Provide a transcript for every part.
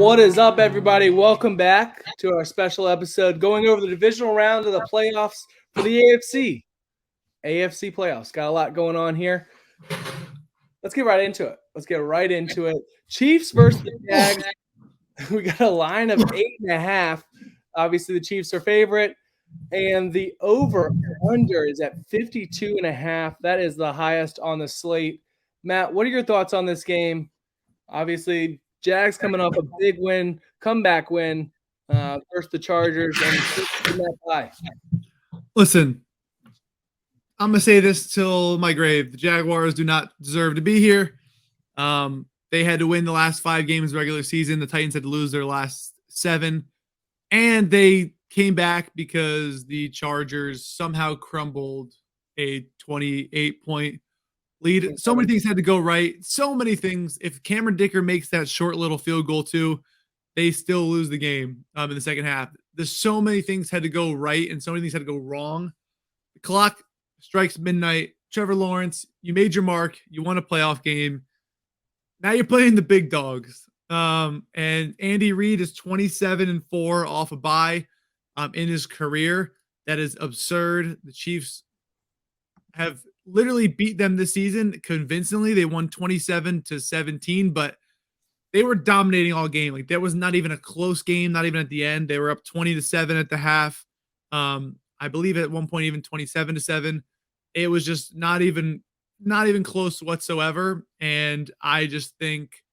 What is up, everybody? Welcome back to our special episode going over the divisional round of the playoffs for the AFC. AFC playoffs. Got a lot going on here. Let's get right into it. Chiefs versus the Jags. We got a line of 8.5. Obviously, the Chiefs are favorite. And the over-under is at 52.5. That is the highest on the slate. Matt, what are your thoughts on this game? Obviously, Jags coming off a big win, comeback win versus the Chargers, and that high. Listen, I'm going to say this till my grave. The Jaguars do not deserve to be here. They had to win the last 5 games regular season. The Titans had to lose their last 7. And they came back because the Chargers somehow crumbled a 28-point lead. So many things had to go right. So many things. If Cameron Dicker makes that short little field goal too, they still lose the game in the second half. There's so many things had to go right and so many things had to go wrong. The clock strikes midnight. Trevor Lawrence, you made your mark. You won a playoff game. Now you're playing the big dogs. And Andy Reid is 27-4 off a bye in his career. That is absurd. The Chiefs have literally beat them this season convincingly. They won 27-17, but they were dominating all game. Like, there was not even a close game, not even at the end. They were up 20-7 at the half. I believe at one point even 27-7. It was just not even close whatsoever. And I just think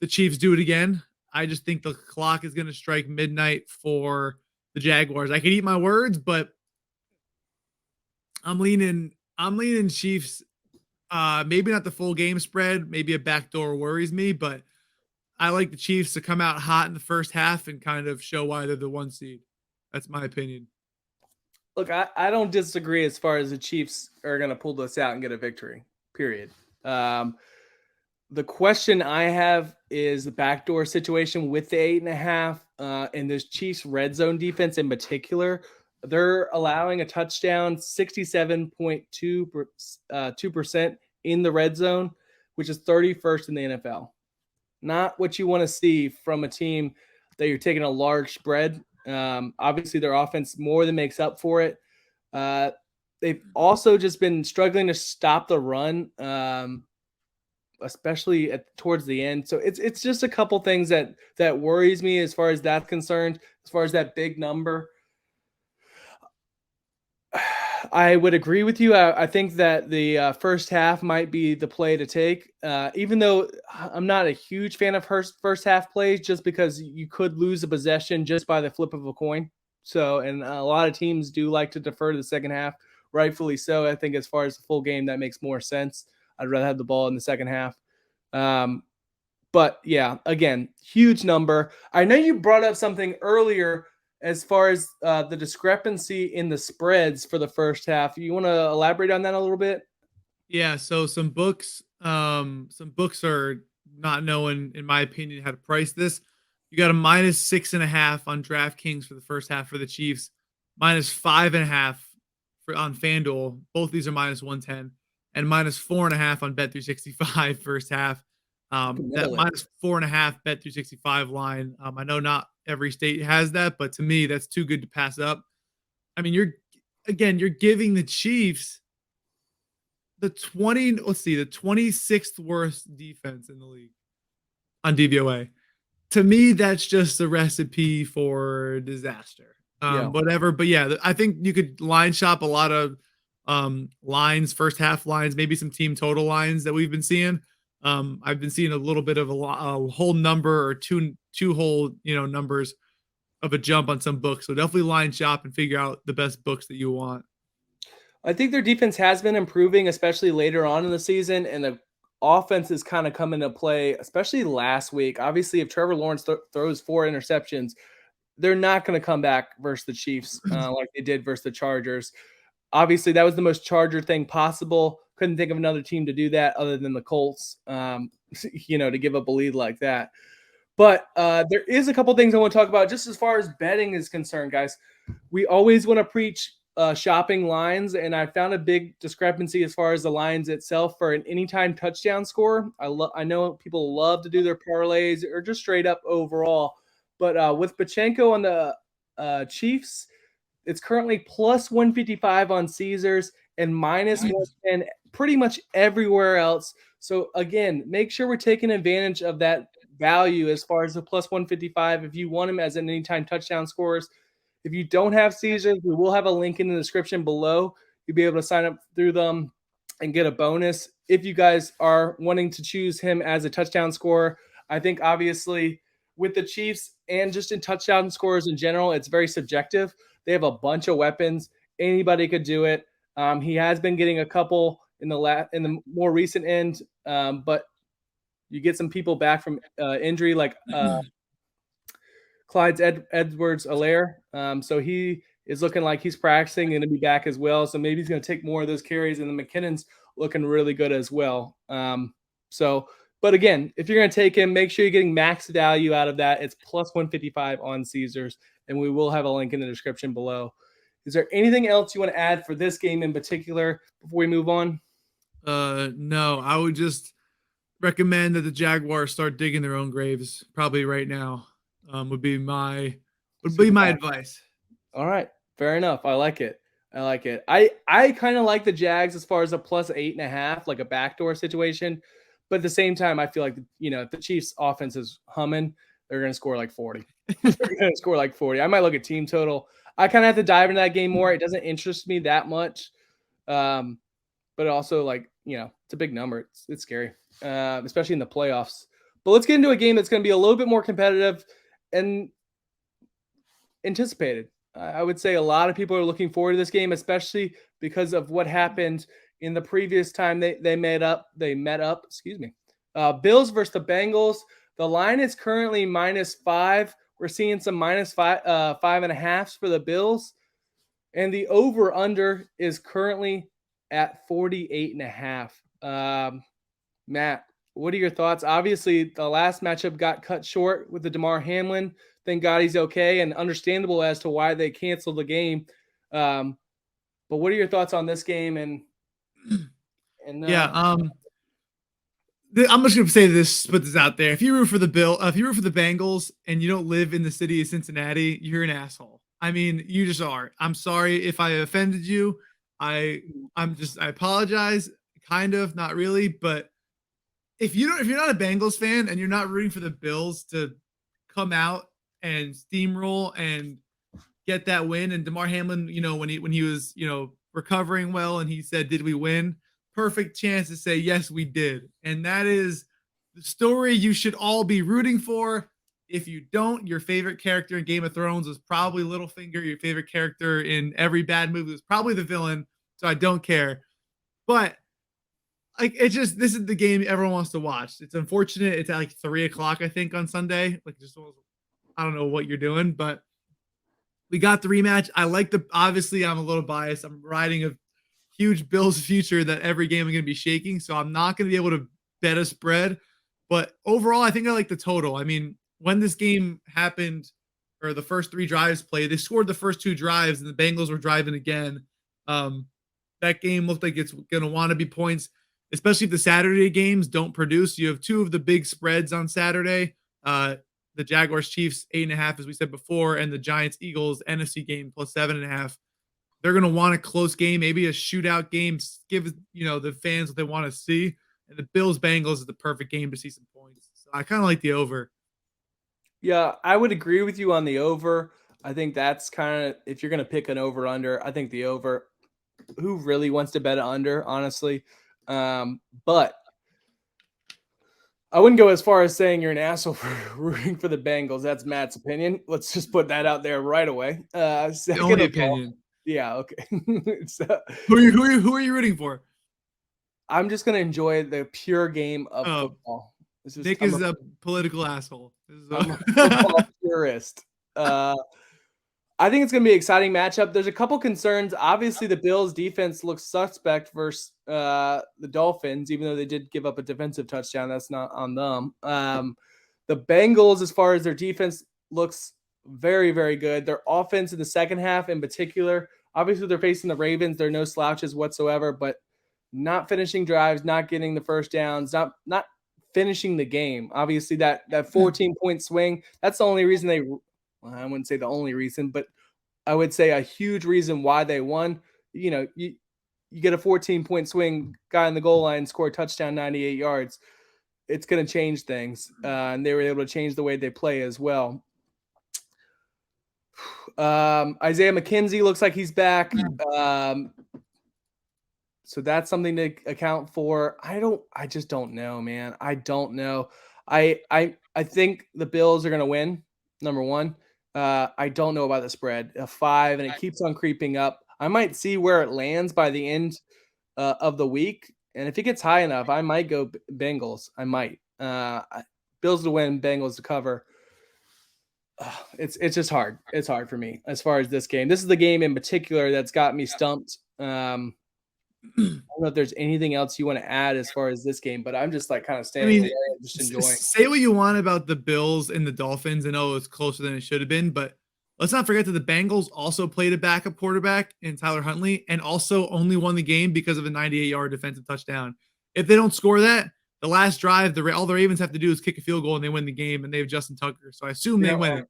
the Chiefs do it again. I just think the clock is going to strike midnight for the Jaguars. I could eat my words, but I'm leaning Chiefs. Maybe not the full game spread. Maybe a backdoor worries me, but I like the Chiefs to come out hot in the first half and kind of show why they're the 1 seed. That's my opinion. Look, I don't disagree as far as the Chiefs are going to pull this out and get a victory, period. The question I have is the backdoor situation with the 8.5 and this Chiefs red zone defense in particular. They're allowing a touchdown 67.2% in the red zone, which is 31st in the NFL. Not what you want to see from a team that you're taking a large spread. Obviously, their offense more than makes up for it. They've also just been struggling to stop the run, especially towards the end. So it's just a couple things that worries me as far as that's concerned, as far as that big number. I would agree with you. I think that the first half might be the play to take, even though I'm not a huge fan of first half plays, just because you could lose a possession just by the flip of a coin. So, and a lot of teams do like to defer to the second half, rightfully so. I think as far as the full game, that makes more sense. I'd rather have the ball in the second half. But yeah, again, huge number. I know you brought up something earlier as far as the discrepancy in the spreads for the first half. You want to elaborate on that a little bit? Yeah, so some books are not knowing, in my opinion, how to price this. You got a -6.5 on DraftKings for the first half for the Chiefs, -5.5 on FanDuel. Both these are -110, and -4.5 on Bet365 first half. That -4.5 Bet365 line. I know not every state has that, but to me, that's too good to pass up. I mean, you're giving the Chiefs the 26th worst defense in the league on DVOA. To me, that's just a recipe for disaster. Whatever. But yeah, I think you could line shop a lot of lines, first half lines, maybe some team total lines that we've been seeing. I've been seeing a little bit of a whole number or two whole numbers of a jump on some books. So definitely line shop and figure out the best books that you want. I think their defense has been improving, especially later on in the season, and the offense is kind of come into play, especially last week. Obviously, if Trevor Lawrence throws 4 interceptions, they're not going to come back versus the Chiefs like they did versus the Chargers. Obviously, that was the most Charger thing possible. Couldn't think of another team to do that other than the Colts, to give up a lead like that. But there is a couple things I want to talk about just as far as betting is concerned, guys. We always want to preach shopping lines, and I found a big discrepancy as far as the lines itself for an anytime touchdown score. I know people love to do their parlays or just straight up overall, but with Pachenko on the Chiefs, it's currently plus 155 on Caesars and minus 110 pretty much everywhere else. So again, make sure we're taking advantage of that value as far as the plus 155 if you want him as an anytime touchdown scores. If you don't have Caesars, we will have a link in the description below. You'll be able to sign up through them and get a bonus if you guys are wanting to choose him as a touchdown scorer. I think obviously with the Chiefs and just in touchdown scores in general, it's very subjective. They have a bunch of weapons. Anybody could do it. He has been getting a couple in the more recent end, but you get some people back from injury like Clyde's Edwards-Helaire. So he is looking like he's practicing and to be back as well. So maybe he's going to take more of those carries, and the McKinnon's looking really good as well. But again, if you're going to take him, make sure you're getting max value out of that. It's plus 155 on Caesars, and we will have a link in the description below. Is there anything else you want to add for this game in particular before we move on? No, I would just recommend that the Jaguars start digging their own graves probably right now. Would be my advice. All right, fair enough. I like it. I kind of like the Jags as far as a plus 8.5, like a backdoor situation. But at the same time, I feel like if the Chiefs' offense is humming, they're going to score like 40. They're going to score like 40. I might look at team total. I kind of have to dive into that game more. It doesn't interest me that much, but also it's a big number. It's scary, especially in the playoffs. But let's get into a game that's going to be a little bit more competitive and anticipated. I would say a lot of people are looking forward to this game, especially because of what happened in the previous time they met up. Bills versus the Bengals. The line is currently -5. We're seeing some -5.5s for the Bills, and the over/under is currently at 48.5. Matt, what are your thoughts? Obviously, the last matchup got cut short with the Damar Hamlin. Thank God he's okay, and understandable as to why they canceled the game. But what are your thoughts on this game? I'm just gonna say this, put this out there. If you root for the Bengals and you don't live in the city of Cincinnati, you're an asshole. I mean, you just are. I'm sorry if I offended you. I apologize, kind of, not really, but if you're not a Bengals fan and you're not rooting for the Bills to come out and steamroll and get that win, and Damar Hamlin, when he was recovering well, and he said, "Did we win?" Perfect chance to say, "Yes, we did," and that is the story you should all be rooting for. If you don't, your favorite character in Game of Thrones was probably Littlefinger. Your favorite character in every bad movie was probably the villain. So I don't care, but this is the game everyone wants to watch. It's unfortunate. It's at like 3:00, I think, on Sunday. I don't know what you're doing, but we got the rematch. Obviously I'm a little biased. I'm riding a huge Bills future that every game I'm going to be shaking. So I'm not going to be able to bet a spread, but overall, I think I like the total. I mean, when this game happened, or the first 3 drives played, they scored the first 2 drives and the Bengals were driving again. That game looked like it's going to want to be points, especially if the Saturday games don't produce. You have 2 of the big spreads on Saturday. The Jaguars Chiefs 8.5, as we said before, and the Giants Eagles NFC game plus 7.5. They're going to want a close game, maybe a shootout game, give the fans what they want to see. And the Bills Bengals is the perfect game to see some points. So I kind of like the over. Yeah, I would agree with you on the over. I think that's kind of, if you're going to pick an over under, I think the over. Who really wants to bet under, honestly? But I wouldn't go as far as saying you're an asshole for rooting for the Bengals. That's Matt's opinion. Let's just put that out there right away. Only opinion. Yeah, okay. Who are you rooting for? I'm just going to enjoy the pure game of football. Nick is a political asshole. I'm a football purist. I think it's going to be an exciting matchup. There's a couple concerns. Obviously, the Bills' defense looks suspect versus the Dolphins, even though they did give up a defensive touchdown. That's not on them. The Bengals, as far as their defense, looks very, very good. Their offense in the second half, in particular, Obviously, they're facing the Ravens. They're no slouches whatsoever, but not finishing drives, not getting the first downs, not finishing the game. Obviously, that 14-point swing, that's the only reason they well, I wouldn't say the only reason, but I would say a huge reason why they won. You get a 14-point swing, guy on the goal line, score a touchdown, 98 yards. It's going to change things. And they were able to change the way they play as well. Isaiah McKenzie looks like he's back. So that's something to account for. I just don't know, man. I don't know. I think the Bills are going to win, number one. I don't know about the spread, a 5, and it keeps on creeping up. I might see where it lands by the end of the week. And if it gets high enough, I might go Bengals. I might. Bills to win, Bengals to cover. It's just hard. It's hard for me as far as this game. This is the game in particular that's got me stumped. I don't know if there's anything else you want to add as far as this game, but I'm just like kind of standing away and just enjoying. Say what you want about the Bills and the Dolphins. I know it's closer than it should have been, but let's not forget that the Bengals also played a backup quarterback in Tyler Huntley and also only won the game because of a 98-yard defensive touchdown. If they don't score that, the last drive, all the Ravens have to do is kick a field goal and they win the game, and they have Justin Tucker. So I assume they win.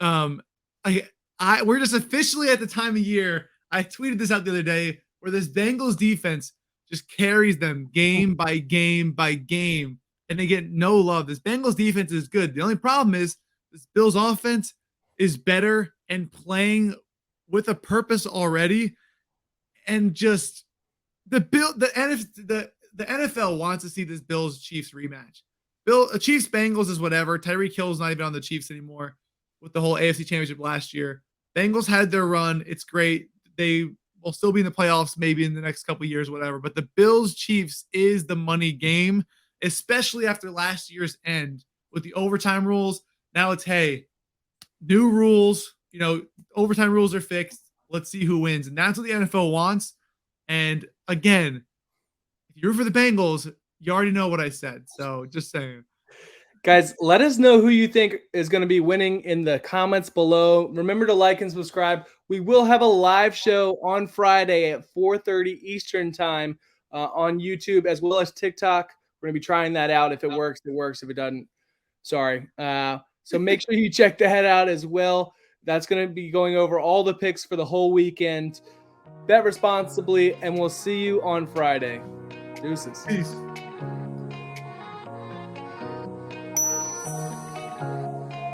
We're just officially at the time of year. I tweeted this out the other day where this Bengals defense just carries them game by game by game, and they get no love. This Bengals defense is good. The only problem is this Bills offense is better and playing with a purpose already. And just the NFL wants to see this Bills Chiefs rematch. Chiefs Bengals is whatever. Tyreek Hill's not even on the Chiefs anymore with the whole AFC Championship last year. Bengals had their run. It's great. They will still be in the playoffs maybe in the next couple of years, whatever. But the Bills Chiefs is the money game, especially after last year's end with the overtime rules. Now it's, hey, new rules, overtime rules are fixed. Let's see who wins. And that's what the NFL wants. And again, if you're for the Bengals, you already know what I said. So just saying. Guys, let us know who you think is going to be winning in the comments below. Remember to like and subscribe. We will have a live show on Friday at 4:30 Eastern time on YouTube as well as TikTok. We're going to be trying that out. If it works, it works. If it doesn't, sorry. So make sure you check that out as well. That's going to be going over all the picks for the whole weekend. Bet responsibly, and we'll see you on Friday. Deuces. Peace.